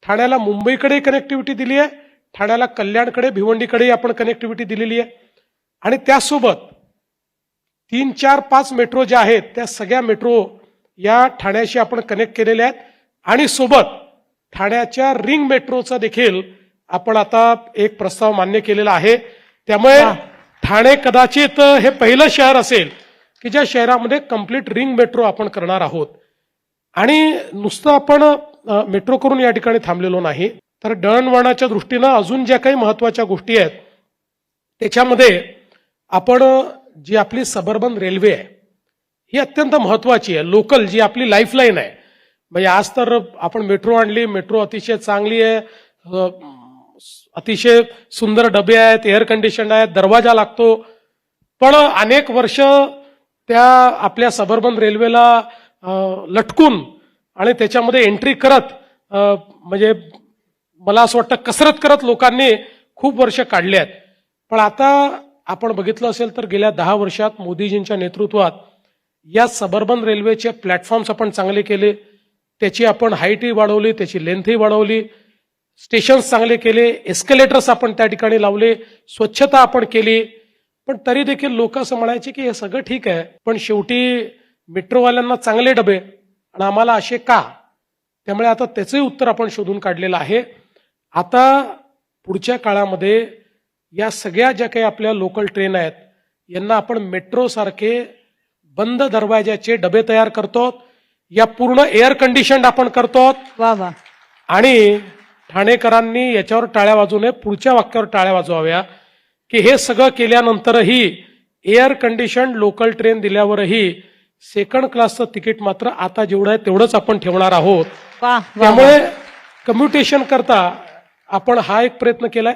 ठाण्याला मुंबईकडे कनेक्टिव्हिटी दिली आहे, ठाण्याला कल्याणकडे भिवंडीकडे आपण कनेक्टिव्हिटी दिलेली आहे. आणि त्यासोबत 3, 4, 5 मेट्रो ज्या आहेत त्या सगळ्या मेट्रो या ठाण्याशी आपण कनेक्ट केलेल्या आहेत. आणि सोबत ठाण्याच्या रिंग मेट्रोचा देखील आपण आता एक प्रस्ताव मान्य केलेला आहे. त्यामुळे ठाणे कदाचित हे पहिलं शहर असेल की ज्या शहरामध्ये कंप्लीट रिंग मेट्रो आपण करणार आहोत. आणि नुसतं आपण मेट्रो करून या ठिकाणी थांबलेलो नाही, तर दळणवळणाच्या दृष्टीनं अजून ज्या काही महत्वाच्या गोष्टी आहेत त्याच्यामध्ये आपण जी आपली सबअर्बन रेल्वे आहे ही अत्यंत महत्वाची आहे. लोकल जी आपली लाईफलाईन आहे. म्हणजे आज तर आपण मेट्रो आणली, मेट्रो अतिशय चांगली आहे, अतिशय सुंदर डबे आहेत, एअर कंडिशन आहेत, दरवाजा लागतो. पण अनेक वर्ष त्या आपल्या सबअर्बन रेल्वेला लटकून आणि त्याच्यामध्ये एंट्री करत म्हणजे मला असं वाटतं कसरत करत लोकांनी खूप वर्ष काढली आहेत. पण आता आपण बघितलं असेल तर गेल्या 10 वर्षात मोदीजींच्या नेतृत्वात या सबअर्बन रेल्वेचे प्लॅटफॉर्म्स आपण चांगले केले, त्याची आपण हाईटही वाढवली, त्याची लेंथही वाढवली, स्टेशन्स चांगले केले, एस्केलेटर्स आपण त्या ठिकाणी लावले, स्वच्छता आपण केली. पण तरी देखील लोक असं म्हणायचे की हे सगळं ठीक आहे, पण शेवटी मेट्रोवाल्यांना चांगले डबे आणि आम्हाला असे का. त्यामुळे आता त्याचंही उत्तर आपण शोधून काढलेलं आहे. आता पुढच्या काळामध्ये या सगळ्या ज्या काही आपल्या लोकल ट्रेन आहेत यांना आपण मेट्रो सारखे बंद दरवाजाचे डबे तयार करतो, या पूर्ण एअर कंडिशन्ड आपण करतो. वा वा. आणि ठाणेकरांनी याच्यावर टाळ्या वाजवू नये, पुढच्या वाक्यावर टाळ्या वाजवाव्या की हे सगळं केल्यानंतरही एअर कंडिशन्ड लोकल ट्रेन दिल्यावरही सेकंड क्लासचं तिकीट मात्र आता जेवढं आहे तेवढंच आपण ठेवणार आहोत. त्यामुळे कम्युटेशन करता आपण हा एक प्रयत्न केलाय.